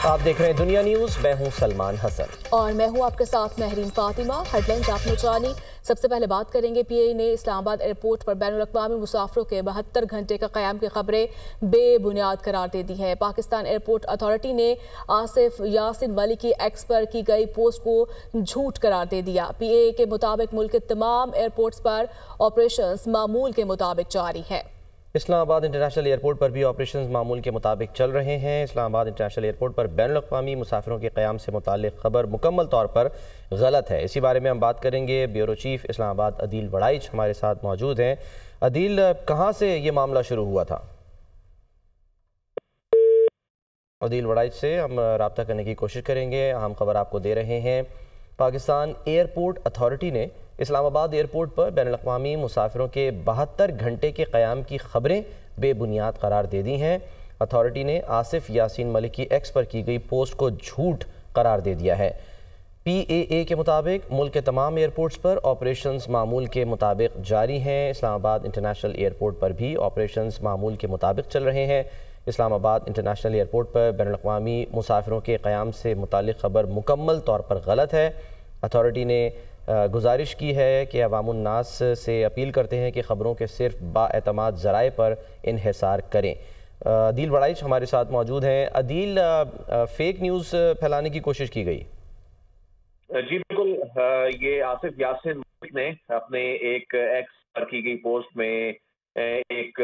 आप देख रहे हैं दुनिया न्यूज। मैं हूं सलमान हसन और मैं हूं आपके साथ महरीन फातिमा। हेडलाइंस आपने जानी। सबसे पहले बात करेंगे पीएए ने इस्लामाबाद एयरपोर्ट पर बैनुल-अक़वामी मुसाफिरों के 72 घंटे का क़याम की खबरें बेबुनियाद करार दे दी हैं। पाकिस्तान एयरपोर्ट अथॉरिटी ने आसिफ यासिन मलिक की एक्स पर की गई पोस्ट को झूठ करार दे दिया। पीएए के मुताबिक मुल्क के तमाम एयरपोर्ट्स पर ऑपरेशंस मामूल के मुताबिक जारी है। इस्लामाबाद इंटरनेशनल एयरपोर्ट पर भी ऑपरेशंस मामूल के मुताबिक चल रहे हैं। इस्लामाबाद इंटरनेशनल एयरपोर्ट पर बैनुल-अक़वामी मुसाफिरों के क़याम से मुताल्लिक़ खबर मुकम्मल तौर पर गलत है। इसी बारे में हम बात करेंगे। ब्यूरो चीफ इस्लामाबाद अदील वड़ाइच हमारे साथ मौजूद हैं। अदील, कहाँ से ये मामला शुरू हुआ था? अदील वड़ाइच से हम रब्ता करने की कोशिश करेंगे। हम खबर आपको दे रहे हैं। पाकिस्तान एयरपोर्ट अथॉरिटी ने इस्लामाबाद एयरपोर्ट पर बैनुल-अक़वामी मुसाफिरों के 72 घंटे के क़याम की खबरें बेबुनियाद करार दे दी हैं। अथॉरिटी ने आसिफ यासिन मलिक की एक्स पर की गई पोस्ट को झूठ करार दे दिया है। पीएए के मुताबिक मुल्क के तमाम एयरपोर्ट्स पर ऑपरेशंस मामूल के मुताबिक जारी हैं। इस्लामाबाद इंटरनेशनल एयरपोर्ट पर भी ऑपरेशंस मामूल के मुताबिक चल रहे हैं। इस्लामाबाद इंटरनेशनल एयरपोर्ट पर बैनुल-अक़वामी मुसाफिरों के क़याम से मुताल्लिक़ खबर मुकम्मल तौर पर गलत है। अथॉरिटी ने गुजारिश की है कि अवामुन्नास से अपील करते हैं कि ख़बरों के सिर्फ बाएतमाद ज़राए पर इन्हिसार करें। अदील वड़ाइच हमारे साथ मौजूद हैं। अदील, फेक न्यूज़ फैलाने की कोशिश की गई? जी बिल्कुल। ये आसिफ यासिन मलिक ने अपने एक एक्स पर की गई पोस्ट में एक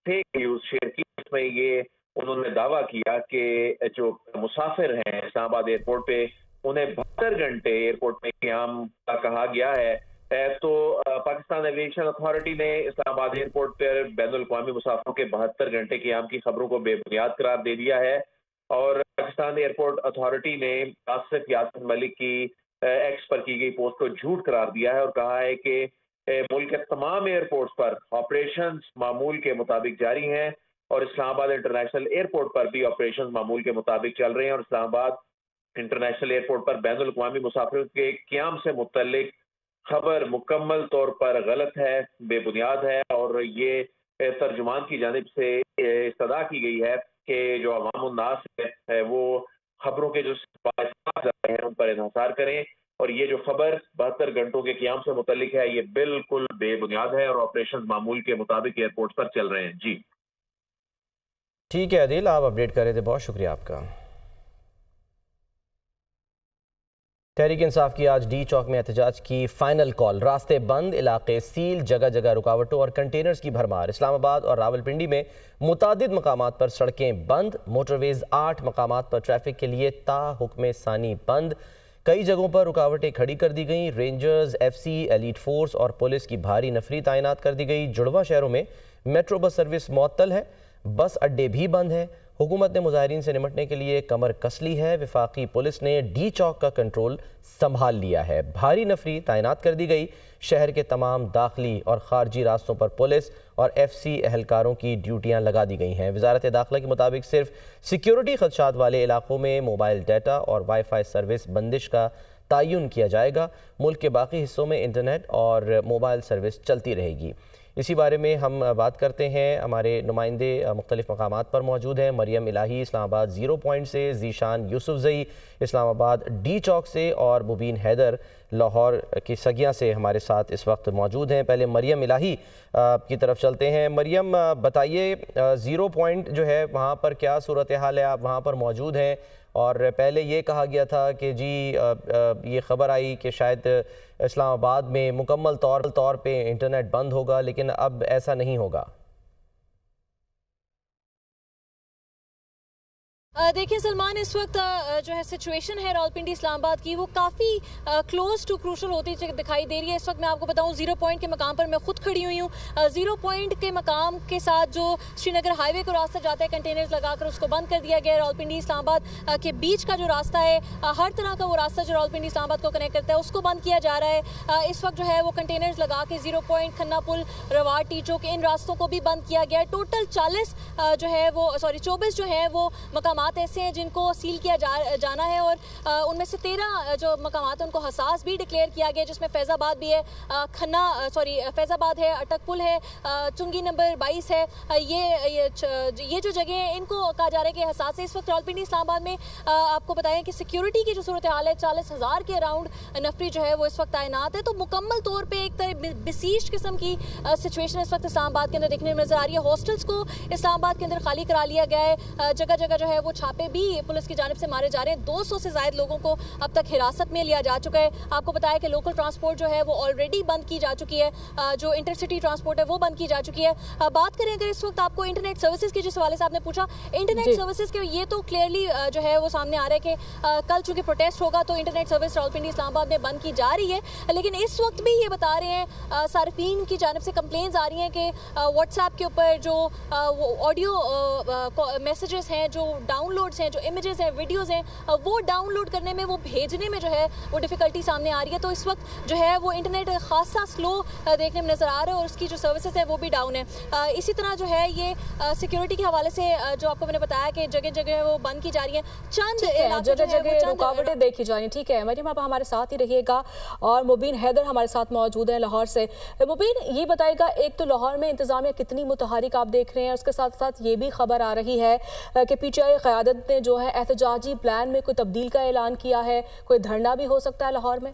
फेक न्यूज़ शेयर की। इसमें ये उन्होंने दावा किया कि जो मुसाफिर हैं इस्लामाबाद एयरपोर्ट पे उन्हें 72 घंटे एयरपोर्ट में क़याम का कहा गया है। तो पाकिस्तान एविएशन अथॉरिटी ने इस्लामाबाद एयरपोर्ट पर बैनुल-अक़वामी मुसाफिरों के 72 घंटे क़याम की खबरों को बेबुनियाद करार दे दिया है। और पाकिस्तान एयरपोर्ट अथॉरिटी ने आसिफ यासिन मलिक की एक्स पर की गई पोस्ट को झूठ करार दिया है और कहा है कि मुल्क के तमाम एयरपोर्ट्स पर ऑपरेशंस मामूल के मुताबिक जारी हैं और इस्लामाबाद इंटरनेशनल एयरपोर्ट पर भी ऑपरेशंस मामूल के मुताबिक चल रहे हैं। और इस्लामाबाद इंटरनेशनल एयरपोर्ट पर बैनुल-अक़वामी मुसाफिरों के क़याम से मुतल्लिक खबर मुकम्मल तौर पर गलत है, बेबुनियाद है। और ये तर्जुमान की जानिब से इस्तदा की गई है कि जो अवामुन्नास है वो खबरों के जो हैं उन पर इन्हिसार करें। और ये जो खबर 72 घंटों के क़याम से मुतल्लिक है ये बिल्कुल बेबुनियाद है और ऑपरेशन मामूल के मुताबिक एयरपोर्ट पर चल रहे हैं। जी ठीक है अदील, आप अपडेट कर रहे थे, बहुत शुक्रिया आपका। तहरीक इंसाफ की आज डी चौक में एहतजाज की फाइनल कॉल। रास्ते बंद, इलाके सील, जगह जगह रुकावटों और कंटेनर्स की भरमार। इस्लामाबाद और रावलपिंडी में मुतादिद मकामात पर सड़कें बंद। मोटरवेज 8 मकामात पर ट्रैफिक के लिए ता हुक्म सानी बंद। कई जगहों पर रुकावटें खड़ी कर दी गई। रेंजर्स, FC, एलीट फोर्स और पुलिस की भारी नफरी तैनात कर दी गई। जुड़वा शहरों में मेट्रो बस सर्विस मुअत्तल है, बस अड्डे भी बंद हैं। हुकूमत ने मुजाहिरीन से निपटने के लिए कमर कस ली है। वफाकी पुलिस ने डी चौक का कंट्रोल संभाल लिया है। भारी नफरी तैनात कर दी गई। शहर के तमाम दाखिली और खारजी रास्तों पर पुलिस और FC एहलकारों की ड्यूटियां लगा दी गई हैं। वजारत दाखिला के मुताबिक सिर्फ सिक्योरिटी खदशात वाले इलाकों में मोबाइल डाटा और वाईफाई सर्विस बंदिश का तयन किया जाएगा। मुल्क के बाकी हिस्सों में इंटरनेट और मोबाइल सर्विस चलती रहेगी। इसी बारे में हम बात करते हैं। हमारे नुमाइंदे मुख्तलिफ मकामात पर मौजूद हैं। मरियम इलाही इस्लामाबाद 0 पॉइंट से, जीशान यूसुफजई इस्लामाबाद डी चौक से और मुबीन हैदर लाहौर की सगिया से हमारे साथ इस वक्त मौजूद हैं। पहले मरियम इलाही की तरफ चलते हैं। मरियम, बताइए 0 पॉइंट जो है वहाँ पर क्या सूरत हाल है? आप वहाँ पर मौजूद हैं और पहले ये कहा गया था कि जी ये ख़बर आई कि शायद इस्लामाबाद में मुकम्मल तौर पे इंटरनेट बंद होगा, लेकिन अब ऐसा नहीं होगा। देखिए सलमान, इस वक्त जो है सिचुएशन है रावलपिंडी इस्लामाबाद की वो काफ़ी क्लोज टू क्रूशल होती दिखाई दे रही है। इस वक्त मैं आपको बताऊं 0 पॉइंट के मकाम पर मैं खुद खड़ी हुई हूँ। 0 पॉइंट के मकाम के साथ जो श्रीनगर हाईवे को रास्ता जाता है कंटेनर्स लगाकर उसको बंद कर दिया गया है। रावलपिंडी इस्लामाबाद के बीच का जो रास्ता है, हर तरह का वो रास्ता जो रावलपिंडी इस्लामाबाद को कनेक्ट करता है उसको बंद किया जा रहा है। इस वक्त जो है वो कंटेनर्स लगा के 0 पॉइंट, खन्ना पुल, रवाट, टी चौक इन रास्तों को भी बंद किया गया है। टोटल 24 जो है वो जो है वो मकाम मकामात ऐसे हैं जिनको सील किया जाना है और उनमें से 13 जो मकामात हैं उनको हसास भी डिक्लेयर किया गया, जिसमें फैज़ाबाद भी है, फैज़ाबाद है, अटकपुल है, चुंगी नंबर 22 है। ये जो जगह है इनको कहा जा रहा है कि हसास है। इस वक्त रावलपिंडी इस्लामाबाद में आपको बताएं कि सिक्योरिटी की जो सूरत हाल है, 40,000 के अराउंड नफरी जो है वो इस वक्त तैनात है। तो मुकम्मल तौर पर एक तरह बिसीज किस्म की सिचुएशन इस वक्त इस्लामाबाद के अंदर देखने में नजर आ रही है। हॉस्टल्स को इस्लामाबाद के अंदर खाली करा लिया गया है, जगह जगह जो है वो छापे भी पुलिस की जानिब से मारे जा रहे हैं। 200 से ज्यादा लोगों को अब तक हिरासत में लिया जा चुका है। आपको बताया कि लोकल ट्रांसपोर्ट जो है वो ऑलरेडी बंद की जा चुकी है, जो इंटरसिटी ट्रांसपोर्ट है वो बंद की जा चुकी है। बात करें अगर इस वक्त आपको इंटरनेट सर्विसेज के जिस हवाले से आपने पूछा, इंटरनेट सर्विसेज के ये तो क्लियरली जो है वो सामने आ रहा है कि कल चूंकि प्रोटेस्ट होगा तो इंटरनेट सर्विस रावलपिंडी इस्लामाबाद में बंद की जा रही है। लेकिन इस वक्त भी ये बता रहे हैं सार्फिन की जानिब से कंप्लेंट्स आ रही हैं कि व्हाट्सएप के ऊपर जो ऑडियो मैसेजेस हैं, जो डाउनलोड्स हैं, जो इमेजेस हैं, वीडियोस हैं, वो डाउनलोड करने में, वो भेजने में जो है वो डिफ़िकल्टी सामने आ रही है। तो इस वक्त जो है वो इंटरनेट खासा स्लो देखने में नज़र आ रहा है और उसकी जो सर्विसेज है वो भी डाउन है। इसी तरह जो है ये सिक्योरिटी के हवाले से जो आपको मैंने बताया कि जगह जगह वो बंद की जा रही है, चंद जगह जगह रुकावटें देखी जा रही हैं। ठीक है मरियम, आप हमारे साथ ही रहिएगा और मुबीन हैदर हमारे साथ मौजूद हैं लाहौर से। मुबीन, ये बताएगा एक तो लाहौर में इंतजामिया कितनी मुतहरिक आप देख रहे हैं, उसके साथ साथ ये भी खबर आ रही है कि पीटीआई क़यादत ने जो है एहतजाजी प्लान में कोई तब्दील का ऐलान किया है, कोई धरना भी हो सकता है लाहौर में?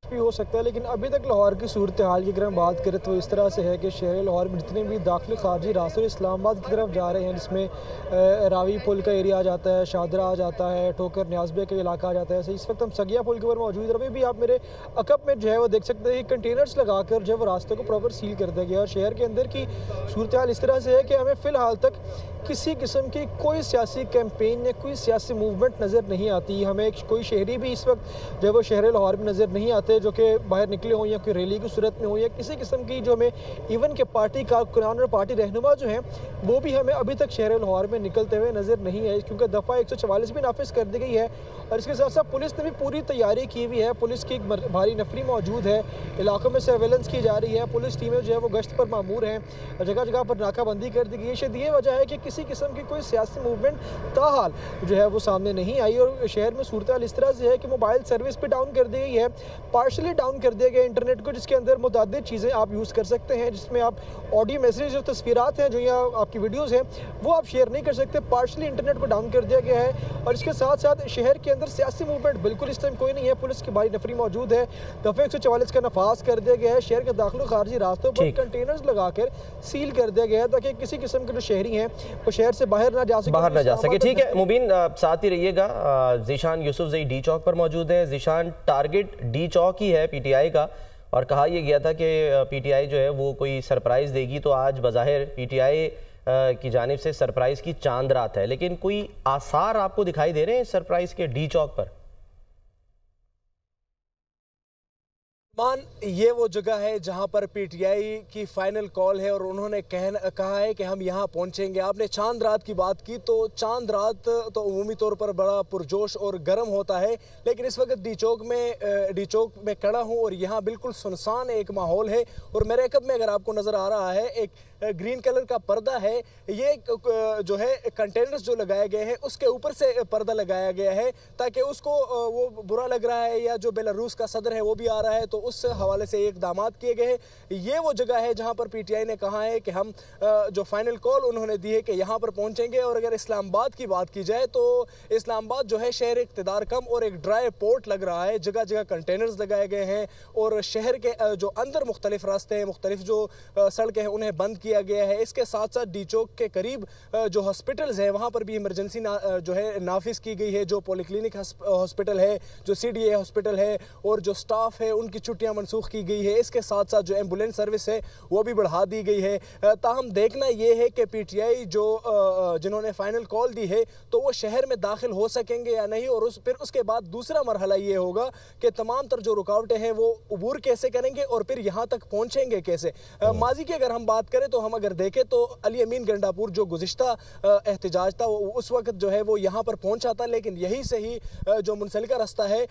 भी हो सकता है, लेकिन अभी तक लाहौर की सूरत हाल की अगर हम बात करें तो इस तरह से है कि शहर लाहौर में जितने भी दाखिल खारजी रास्ते इस्लामाबाद की तरफ जा रहे हैं, जिसमें रावी पुल का एरिया आ जाता है, शादरा आ जाता है, ठोकर न्याज़बे का इलाका आ जाता है। इस वक्त हम सगिया पुल के ऊपर मौजूद है। अभी भी आप मेरे अकब में जो है वो देख सकते हैं कि कंटेनर्स लगा कर जो है वो रास्ते को प्रॉपर सील कर दिया गया। और शहर के अंदर की सूरत हाल इस तरह से है कि हमें फ़िलहाल तक किसी किस्म की कोई सियासी कैंपेन या कोई सियासी मूवमेंट नज़र नहीं आती। हमें कोई शहरी भी इस वक्त जो वो शहर लाहौर में नज़र नहीं आते जो कि बाहर निकले हों या कोई रैली की सूरत में हो या किसी किस्म की जो हमें इवन के पार्टी कारकुनान और पार्टी रहनुमा जो हैं वो भी हमें अभी तक शहर लाहौर में निकलते हुए नज़र नहीं आए, क्योंकि दफ़ा 144 भी नाफिज कर दी गई है। और इसके साथ साथ पुलिस ने भी पूरी तैयारी की हुई है। पुलिस की एक भारी नफरी मौजूद है, इलाकों में सर्वेलेंस की जा रही है, पुलिस टीमें जो है वो गश्त पर मामूर हैं, जगह जगह पर नाकाबंदी कर दी गई है। शायद ये वजह है कि किसी किस्म की कोई सियासी मूवमेंट ताहाल जो है वो सामने नहीं आई। और शहर में सूरत हाल इस तरह से है कि मोबाइल सर्विस भी डाउन कर दी गई है, पार्शली डाउन कर दिया गया इंटरनेट को, जिसके अंदर मुतादिद चीज़ें आप यूज़ कर सकते हैं, जिसमें आप ऑडियो मैसेज जो तस्वीरात हैं, जो यहाँ आपकी वीडियोज़ हैं, वो आप शेयर नहीं कर सकते। पार्शली इंटरनेट को डाउन कर दिया गया है। और इसके साथ साथ शहर के अंदर सियासी मूवमेंट बिल्कुल इस टाइम कोई नहीं है। पुलिस की भारी नफरी मौजूद है, दफ़ा 144 का नफाज कर दिया गया है। शहर के दाखिल खारजी रास्तों पर कंटेनर्स लगाकर सील कर दिया गया है ताकि किसी किस्म के जो शहरी हैं वो शहर से बाहर ना जा सके। ठीक है मुबीन, साथ ही रहिएगा। ज़ीशान यूसुफजई डी चौक पर मौजूद है। ज़ीशान, टारगेट डी चौक ही है पीटीआई का और कहा यह गया था कि पीटीआई जो है वो कोई सरप्राइज़ देगी, तो आज बज़ाहिर पीटीआई की जानिब से सरप्राइज़ की चांद रात है, लेकिन कोई आसार आपको दिखाई दे रहे हैं सरप्राइज़ के डी चौक पर? ये वो जगह है जहां पर पीटीआई की फाइनल कॉल है और उन्होंने कहा है कि हम यहां पहुंचेंगे। आपने चांद रात की बात की, तो चांद रात तो उमूमी तौर पर बड़ा पुरजोश और गर्म होता है, लेकिन इस वक्त डी चौक में खड़ा हूं और यहां बिल्कुल सुनसान एक माहौल है। और मेरे कब में अगर आपको नज़र आ रहा है एक ग्रीन कलर का पर्दा है, ये जो है कंटेनर्स जो लगाए गए हैं उसके ऊपर से पर्दा लगाया गया है ताकि उसको वो बुरा लग रहा है या जो बेलारूस का सदर है वो भी आ रहा है, तो उस हवाले से इकदाम किए गए हैं। ये वो जगह है जहां पर पीटीआई ने कहा है कि हम जो फाइनल कॉल उन्होंने दी है कि यहां पर पहुंचेंगे। और अगर इस्लामाबाद की बात की जाए तो इस्लामाबाद जो है शहर इक़्तिदार कम और एक ड्राई पोर्ट लग रहा है। जगह जगह कंटेनर्स लगाए गए हैं और शहर के जो अंदर मुख्तलिफ रास्ते हैं, मुख्तलिफ जो सड़कें हैं उन्हें बंद किया गया है। इसके साथ साथ डी चौक के करीब जो हॉस्पिटल्स हैं वहां पर भी इमरजेंसी जो है नाफिज की गई है। जो पॉलीक्लिनिक हॉस्पिटल है, जो सीडीए हॉस्पिटल है और जो स्टाफ है उनकी छुट्टियां मनसूख की गई है। इसके साथ साथ जो एम्बुलेंस सर्विस है वो भी बढ़ा दी गई है। ताहम देखना ये है कि पीटीआई जिन्होंने फाइनल कॉल दी है तो वो शहर में दाखिल हो सकेंगे या नहीं, और फिर उसके बाद दूसरा मरहला ये होगा कि तमाम तर जो रुकावटें हैं वो अबूर कैसे करेंगे और फिर यहाँ तक पहुँचेंगे कैसे। माजी की अगर हम बात करें तो हम अगर देखें तो अली अमीन गंडापुर जो गुज़िश्ता एहतजाज था वो उस वक्त जो है वो यहाँ पर पहुँचा था, लेकिन यही से ही जो मुनसलिका रास्ता है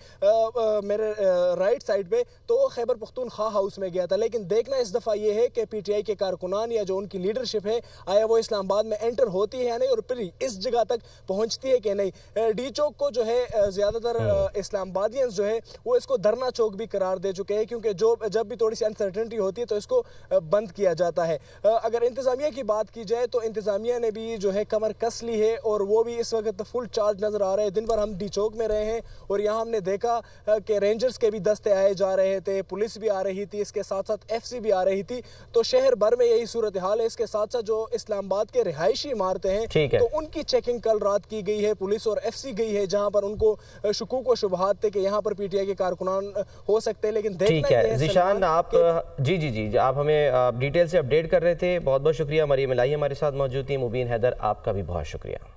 मेरे राइट साइड पे तो खैबर पख्तूनख्वा हाउस में गया था। लेकिन देखना इस दफ़ा ये है कि PTI के कारकुनान या जो उनकी लीडरशिप है, आया वो इस्लामाबाद में एंटर होती है या नहीं, और फिर इस जगह तक पहुँचती है कि नहीं। डी चौक को जो है ज़्यादातर इस्लामाबादियंस जो है वो इसको धरना चौक भी करार दे चुके हैं, क्योंकि जब भी थोड़ी सी अनसर्टेनिटी होती है तो इसको बंद किया जाता है। अगर इंतज़ामिया की बात की जाए तो इंतज़ामिया ने भी जो है कमर कस ली है और वो भी इस वक्त फुल चार्ज नज़र आ रहे हैं। दिन भर हम डी चौक में रहे हैं और यहाँ हमने देखा कि रेंजर्स के भी दस्ते आए जा रहे थे, पुलिस भी आ रही थी, इसके साथ साथ FC भी आ रही थी। तो शहर भर में यही सूरत हाल है। इसके साथ साथ जो इस्लामाबाद के रिहायशी इमारतें हैं तो उनकी चेकिंग कल रात की गई है, पुलिस और FC गई है, जहाँ पर उनको शुकूक व शुबहात थे कि यहाँ पर PTI के कारकुनान हो सकते हैं। लेकिन देखना है ज़ीशान, आप जी आप हमें डिटेल से अपडेट कर रहे थे। बहुत बहुत शुक्रिया। मरियम इलाही हमारे साथ मौजूद थी। मुबीन हैदर, आपका भी बहुत शुक्रिया।